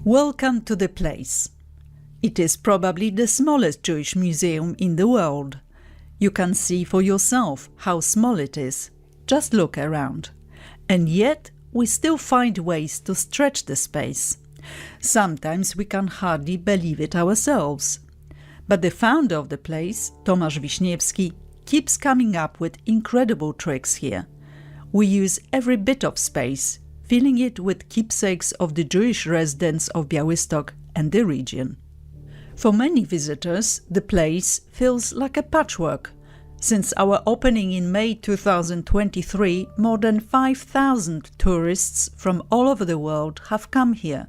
Welcome to the place. It is probably the smallest Jewish museum in the world. You can see for yourself how small it is. Just look around. And yet, we still find ways to stretch the space. Sometimes we can hardly believe it ourselves. But the founder of the place, Tomasz Wiśniewski, keeps coming up with incredible tricks here. We use every bit of space, filling it with keepsakes of the Jewish residents of Białystok and the region. For many visitors, the place feels like a patchwork. Since our opening in May 2023, more than 5,000 tourists from all over the world have come here.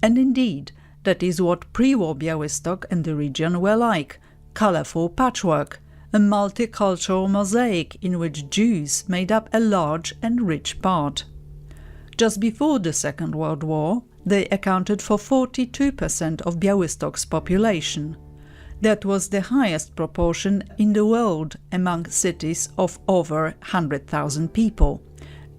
And indeed, that is what pre-war Białystok and the region were like: colorful patchwork, a multicultural mosaic in which Jews made up a large and rich part. Just before the Second World War, they accounted for 42% of Białystok's population. That was the highest proportion in the world among cities of over 100,000 people.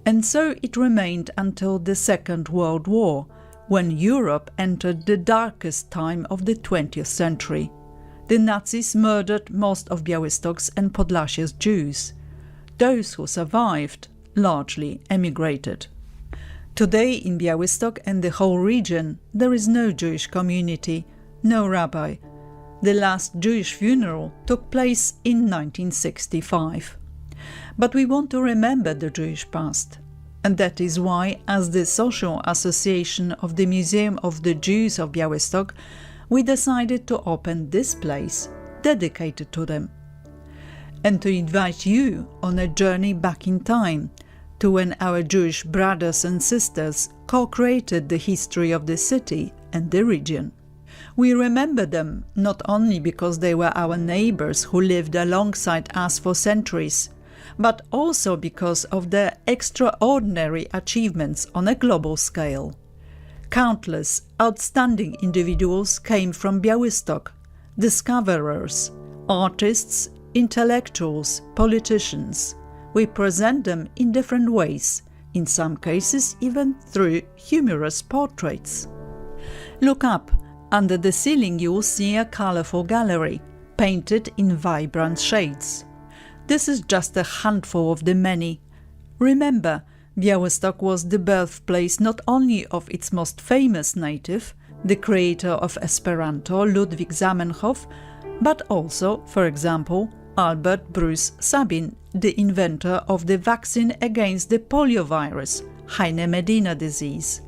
And so it remained until the Second World War, when Europe entered the darkest time of the 20th century. The Nazis murdered most of Białystok's and Podlasia's Jews. Those who survived largely emigrated. Today in Białystok and the whole region, there is no Jewish community, no rabbi. The last Jewish funeral took place in 1965. But we want to remember the Jewish past. And that is why, as the Social Association of the Museum of the Jews of Białystok, we decided to open this place dedicated to them. And to invite you on a journey back in time, to when our Jewish brothers and sisters co-created the history of the city and the region. We remember them not only because they were our neighbors who lived alongside us for centuries, but also because of their extraordinary achievements on a global scale. Countless outstanding individuals came from Białystok: discoverers, artists, intellectuals, politicians. We present them in different ways, in some cases even through humorous portraits. Look up. Under the ceiling you will see a colorful gallery, painted in vibrant shades. This is just a handful of the many. Remember, Białystok was the birthplace not only of its most famous native, the creator of Esperanto, Ludwig Zamenhof, but also, for example, Albert Bruce Sabin, the inventor of the vaccine against the poliovirus, Heine-Medina disease.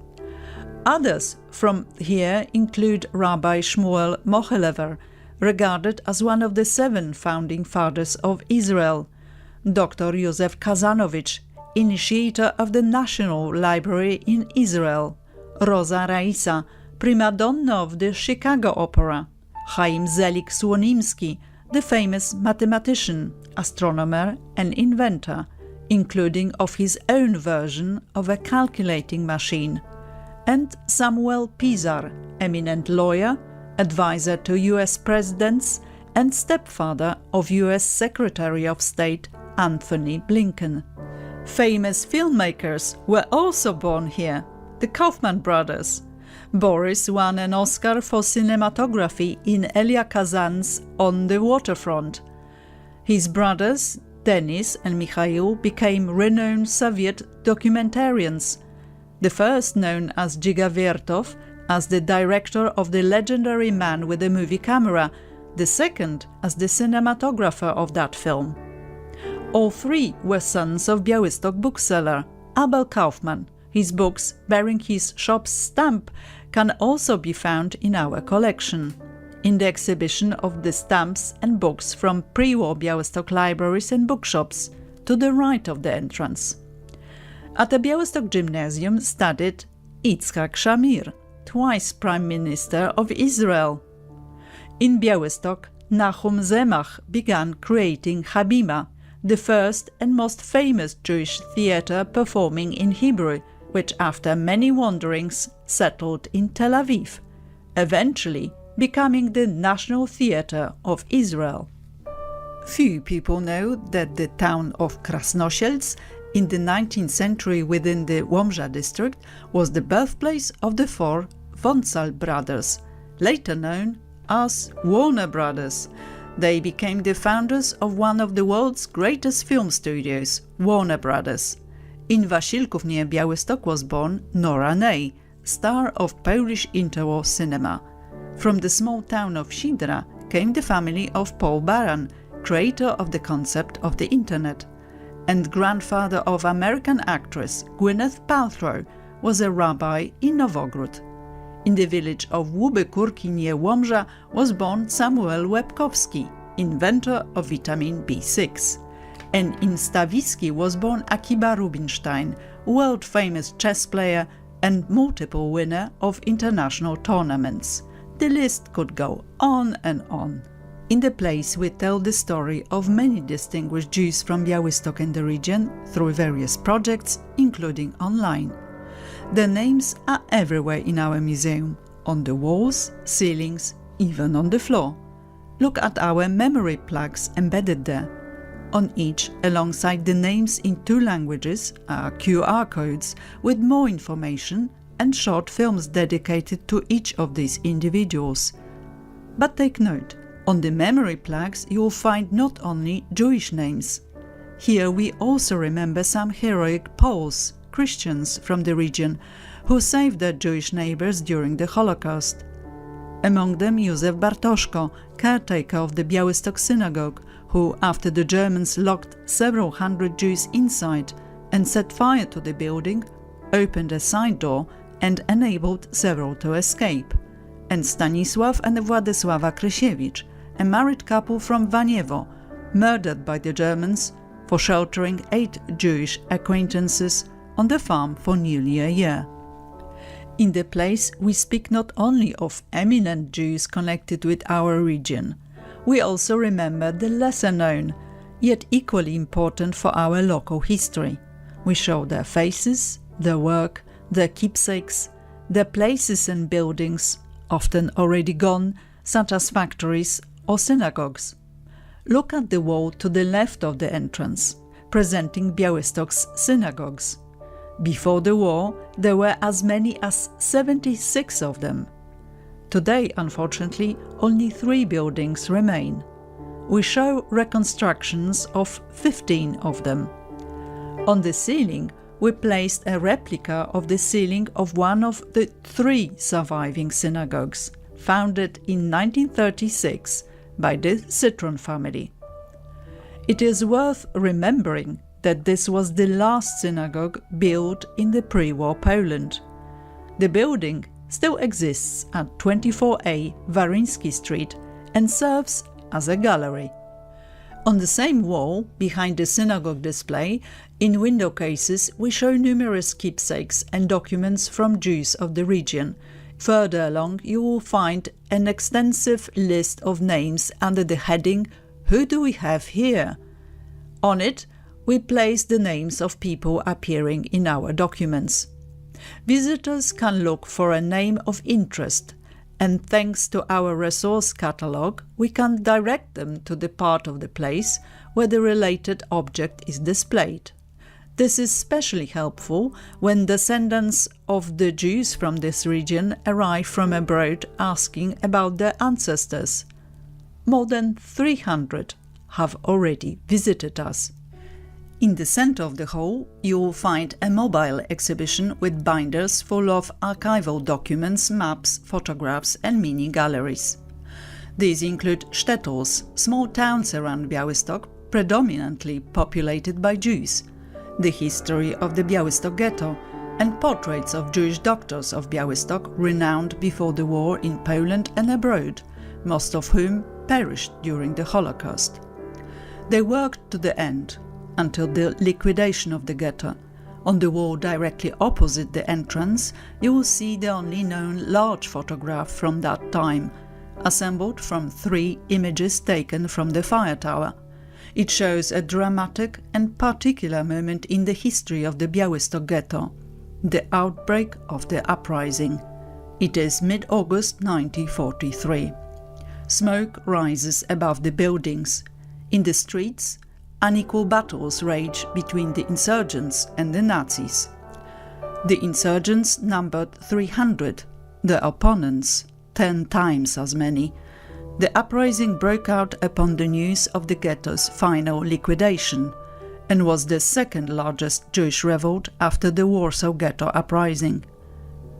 Others from here include Rabbi Shmuel Mochelever, regarded as one of the 7 founding fathers of Israel, Dr. Józef Kazanowicz, initiator of the National Library in Israel, Rosa Raisa, prima donna of the Chicago Opera, Chaim Zelik-Słonimski, the famous mathematician, astronomer and inventor, including of his own version of a calculating machine, and Samuel Pizar, eminent lawyer, advisor to US presidents, and stepfather of US Secretary of State Anthony Blinken. Famous filmmakers were also born here, the Kaufman brothers. Boris won an Oscar for cinematography in Elia Kazan's On the Waterfront. His brothers, Denis and Mikhail, became renowned Soviet documentarians. The first, known as Dziga Vertov, as the director of The Legendary Man with the Movie Camera, the second as the cinematographer of that film. All 3 were sons of Białystok bookseller Abel Kaufman. His books, bearing his shop's stamp, can also be found in our collection, in the exhibition of the stamps and books from pre-war Białystok libraries and bookshops, to the right of the entrance. At the Białystok Gymnasium studied Yitzhak Shamir, twice Prime Minister of Israel. In Białystok, Nahum Zemach began creating Habima, the first and most famous Jewish theatre performing in Hebrew, which after many wanderings settled in Tel Aviv, eventually becoming the National Theatre of Israel. Few people know that the town of Krasnosielsk in the 19th century within the Łomża district was the birthplace of the 4 Wonsal brothers, later known as Warner Brothers. They became the founders of one of the world's greatest film studios, Warner Brothers. In Wasilków near Białystok was born Nora Ney, star of Polish interwar cinema. From the small town of Sidra came the family of Paul Baran, creator of the concept of the Internet, and grandfather of American actress Gwyneth Paltrow was a rabbi in Nowogród. In the village of Łuby Kurki near Łomża was born Samuel Łebkowski, inventor of vitamin B6. And in Stawiski was born Akiba Rubinstein, world-famous chess player and multiple winner of international tournaments. The list could go on and on. In the place we tell the story of many distinguished Jews from Białystok and the region through various projects, including online. Their names are everywhere in our museum, on the walls, ceilings, even on the floor. Look at our memory plaques embedded there. On each, alongside the names in 2 languages, are QR codes with more information and short films dedicated to each of these individuals. But take note, on the memory plaques you will find not only Jewish names. Here we also remember some heroic Poles, Christians from the region, who saved their Jewish neighbors during the Holocaust. Among them Józef Bartoszko, caretaker of the Białystok synagogue, who, after the Germans locked several hundred Jews inside and set fire to the building, opened a side door and enabled several to escape, and Stanisław and Władysława Krysiewicz, a married couple from Waniewo, murdered by the Germans for sheltering 8 Jewish acquaintances on the farm for nearly a year. In the place we speak not only of eminent Jews connected with our region, we also remember the lesser known, yet equally important for our local history. We show their faces, their work, their keepsakes, their places and buildings, often already gone, such as factories or synagogues. Look at the wall to the left of the entrance, presenting Białystok's synagogues. Before the war, there were as many as 76 of them. Today, unfortunately, only 3 buildings remain. We show reconstructions of 15 of them. On the ceiling, we placed a replica of the ceiling of one of the 3 surviving synagogues, founded in 1936 by the Citron family. It is worth remembering that this was the last synagogue built in the pre-war Poland. The building still exists at 24A Waryński Street and serves as a gallery. On the same wall, behind the synagogue display, in window cases we show numerous keepsakes and documents from Jews of the region. Further along you will find an extensive list of names under the heading "Who do we have here?" On it we place the names of people appearing in our documents. Visitors can look for a name of interest, and thanks to our resource catalogue, we can direct them to the part of the place where the related object is displayed. This is especially helpful when descendants of the Jews from this region arrive from abroad asking about their ancestors. More than 300 have already visited us. In the center of the hall, you will find a mobile exhibition with binders full of archival documents, maps, photographs and mini-galleries. These include shtetls, small towns around Białystok, predominantly populated by Jews, the history of the Białystok ghetto, and portraits of Jewish doctors of Białystok renowned before the war in Poland and abroad, most of whom perished during the Holocaust. They worked to the end, until the liquidation of the ghetto. On the wall directly opposite the entrance, you will see the only known large photograph from that time, assembled from 3 images taken from the fire tower. It shows a dramatic and particular moment in the history of the Białystok ghetto, the outbreak of the uprising. It is mid-August 1943. Smoke rises above the buildings. In the streets, unequal battles rage between the insurgents and the Nazis. The insurgents numbered 300, the opponents 10 times as many. The uprising broke out upon the news of the ghetto's final liquidation and was the second largest Jewish revolt after the Warsaw Ghetto Uprising.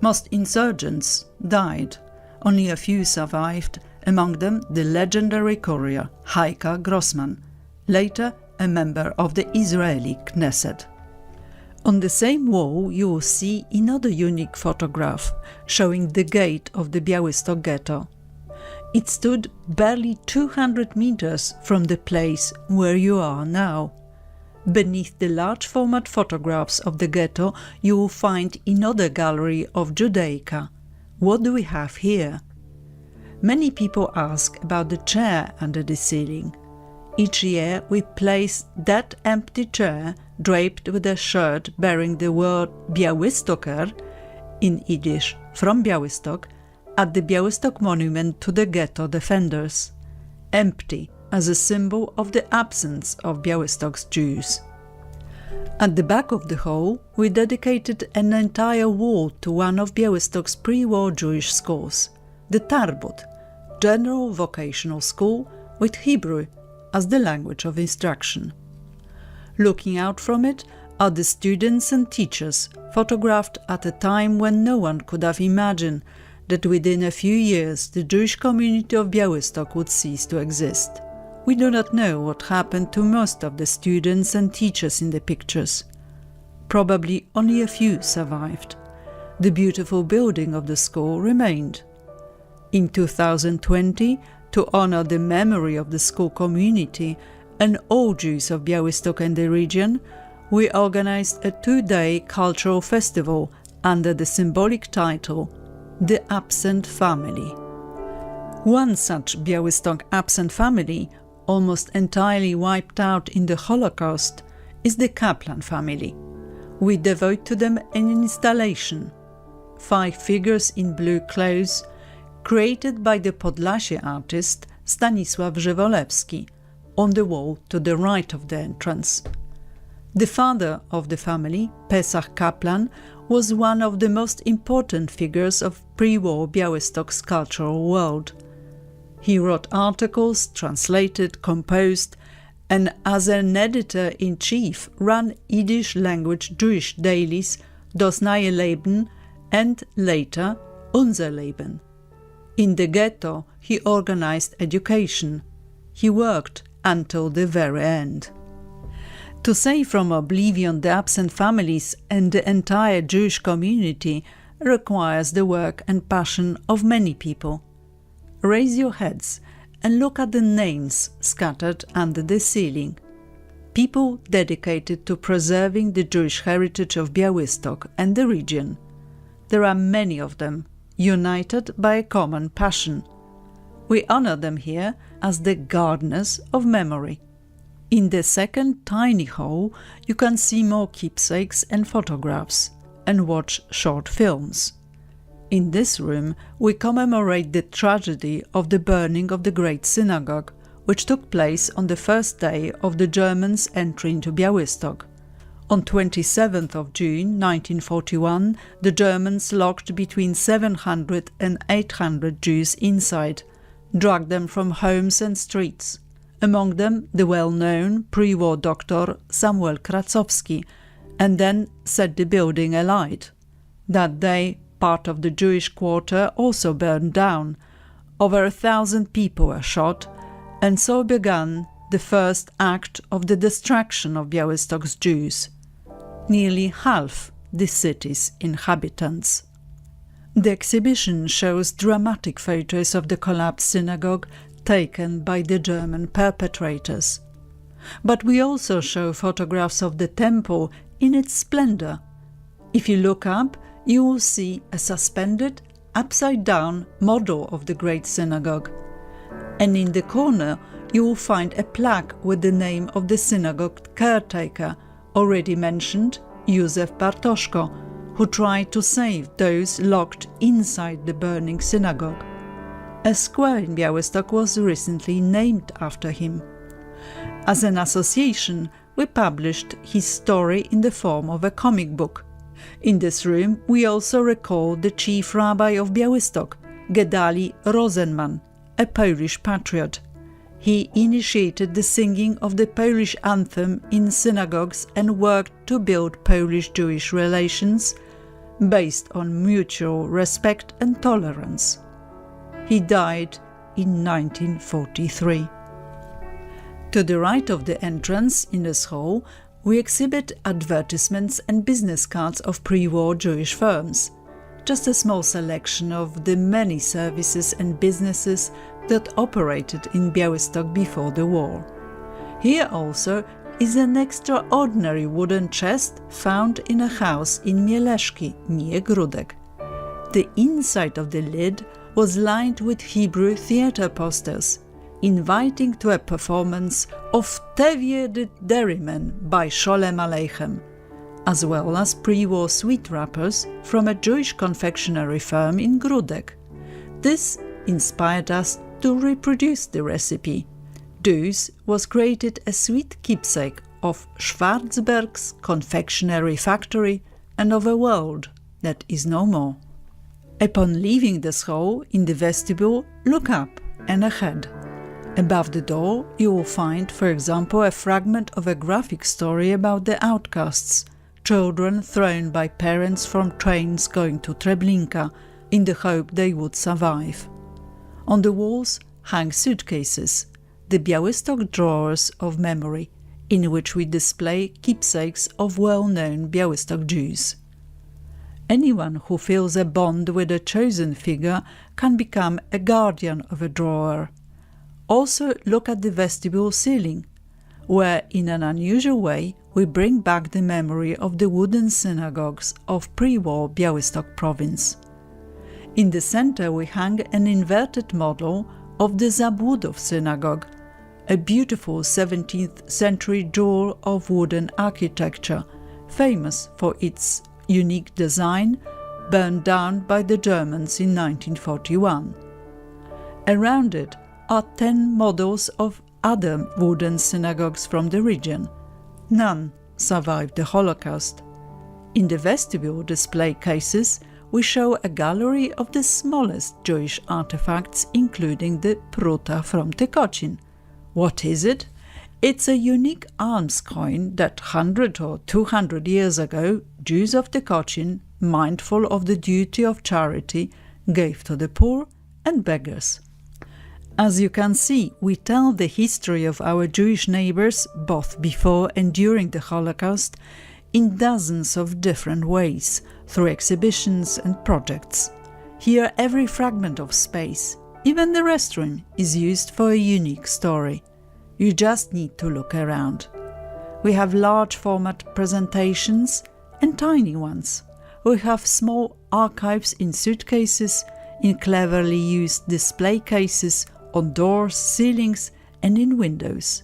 Most insurgents died, only a few survived, among them the legendary courier Haika Grossman, later a member of the Israeli Knesset. On the same wall you will see another unique photograph showing the gate of the Białystok ghetto. It stood barely 200 meters from the place where you are now. Beneath the large format photographs of the ghetto you will find another gallery of Judaica. What do we have here? Many people ask about the chair under the ceiling. Each year we place that empty chair draped with a shirt bearing the word Białystoker, in Yiddish from Białystok, at the Białystok monument to the ghetto defenders, empty as a symbol of the absence of Białystok's Jews. At the back of the hall we dedicated an entire wall to one of Białystok's pre-war Jewish schools, the Tarbut, General Vocational School with Hebrew as the language of instruction. Looking out from it are the students and teachers, photographed at a time when no one could have imagined that within a few years the Jewish community of Białystok would cease to exist. We do not know what happened to most of the students and teachers in the pictures. Probably only a few survived. The beautiful building of the school remained. In 2020, to honor the memory of the school community and all Jews of Białystok and the region, we organized a 2-day cultural festival under the symbolic title The Absent Family. One such Białystok absent family, almost entirely wiped out in the Holocaust, is the Kaplan family. We devote to them an installation, 5 figures in blue clothes, created by the Podlasie artist Stanisław Żywolewski, on the wall to the right of the entrance. The father of the family, Pesach Kaplan, was one of the most important figures of pre-war Białystok's cultural world. He wrote articles, translated, composed, and as an editor-in-chief ran Yiddish-language Jewish dailies Das Neue Leben and later Unser Leben. In the ghetto he organized education. He worked until the very end. To save from oblivion the absent families and the entire Jewish community requires the work and passion of many people. Raise your heads and look at the names scattered under the ceiling. People dedicated to preserving the Jewish heritage of Białystok and the region. There are many of them, united by a common passion. We honor them here as the gardeners of memory. In the second tiny hall you can see more keepsakes and photographs, and watch short films. In this room we commemorate the tragedy of the burning of the Great Synagogue, which took place on the first day of the Germans' entry into Białystok. On 27th of June 1941, the Germans locked between 700 and 800 Jews inside, dragged them from homes and streets. Among them the well-known pre-war doctor Samuel Kracowski, and then set the building alight. That day, part of the Jewish quarter also burned down. Over 1,000 people were shot, and so began the first act of the destruction of Białystok's Jews, nearly half the city's inhabitants. The exhibition shows dramatic photos of the collapsed synagogue taken by the German perpetrators. But we also show photographs of the temple in its splendor. If you look up, you will see a suspended, upside-down model of the Great Synagogue. And in the corner you will find a plaque with the name of the synagogue caretaker, already mentioned, Józef Bartoszko, who tried to save those locked inside the burning synagogue. A square in Białystok was recently named after him. As an association, we published his story in the form of a comic book. In this room we also recall the chief rabbi of Białystok, Gedali Rosenman, a Polish patriot. He initiated the singing of the Polish anthem in synagogues and worked to build Polish-Jewish relations based on mutual respect and tolerance. He died in 1943. To the right of the entrance in this hall, we exhibit advertisements and business cards of pre-war Jewish firms, just a small selection of the many services and businesses that operated in Białystok before the war. Here also is an extraordinary wooden chest found in a house in MIEJSCE, near Gródek. The inside of the lid was lined with Hebrew theatre posters, inviting to a performance of Tevye the Dairyman by Sholem Aleichem, as well as pre-war sweet wrappers from a Jewish confectionery firm in Gródek. This inspired us to reproduce the recipe. Thus was created a sweet keepsake of Schwarzberg's confectionery factory and of a world that is no more. Upon leaving this hall, in the vestibule, look up and ahead. Above the door you will find, for example, a fragment of a graphic story about the outcasts, children thrown by parents from trains going to Treblinka in the hope they would survive. On the walls hang suitcases, the Białystok drawers of memory, in which we display keepsakes of well-known Białystok Jews. Anyone who feels a bond with a chosen figure can become a guardian of a drawer. Also look at the vestibule ceiling, where in an unusual way we bring back the memory of the wooden synagogues of pre-war Białystok province. In the center we hang an inverted model of the Zabłudów synagogue, a beautiful 17th century jewel of wooden architecture, famous for its unique design, burned down by the Germans in 1941. Around it are 10 models of other wooden synagogues from the region. None survived the Holocaust. In the vestibule display cases, we show a gallery of the smallest Jewish artifacts, including the Pruta from Tykocin. What is it? It's a unique alms coin that 100 or 200 years ago Jews of Tykocin, mindful of the duty of charity, gave to the poor and beggars. As you can see, we tell the history of our Jewish neighbors, both before and during the Holocaust, in dozens of different ways, through exhibitions and projects. Here every fragment of space, even the restroom, is used for a unique story. You just need to look around. We have large format presentations and tiny ones. We have small archives in suitcases, in cleverly used display cases, on doors, ceilings and in windows.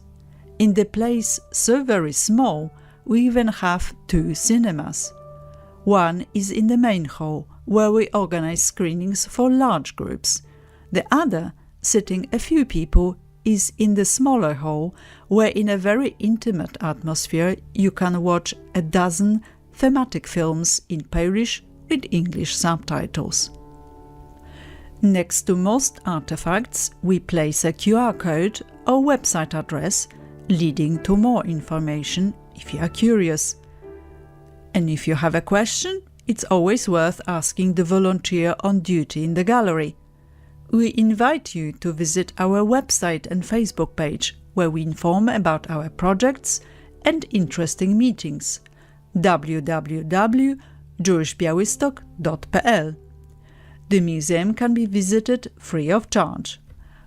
In the place so very small, we even have 2 cinemas. One is in the main hall, where we organize screenings for large groups. The other, sitting a few people, is in the smaller hall, where in a very intimate atmosphere you can watch a dozen thematic films in Polish with English subtitles. Next to most artifacts, we place a QR code or website address leading to more information if you are curious. And if you have a question, it's always worth asking the volunteer on duty in the gallery. We invite you to visit our website and Facebook page, where we inform about our projects and interesting meetings. www.jewishbiałystok.pl. The museum can be visited free of charge.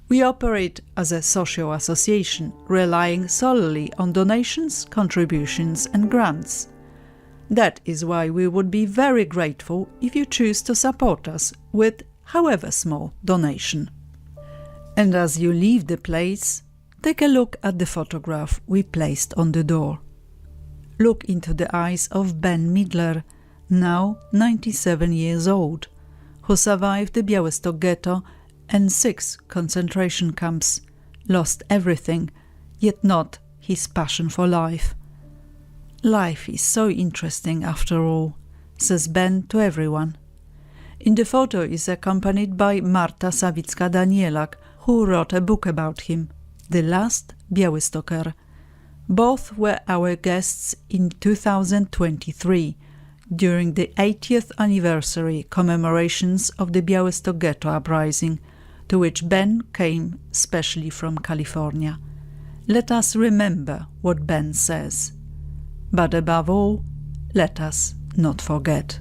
We operate as a social association, relying solely on donations, contributions and grants. That is why we would be very grateful if you choose to support us with however small donation. And as you leave the place, take a look at the photograph we placed on the door. Look into the eyes of Ben Midler, now 97 years old, who survived the Białystok ghetto and 6 concentration camps, lost everything, yet not his passion for life. Life is so interesting after all, says Ben to everyone. In the photo is accompanied by Marta Sawicka-Danielak, who wrote a book about him, The Last Białystoker. Both were our guests in 2023, during the 80th anniversary commemorations of the Białystok Ghetto Uprising, to which Ben came specially from California. Let us remember what Ben says. But above all, let us not forget.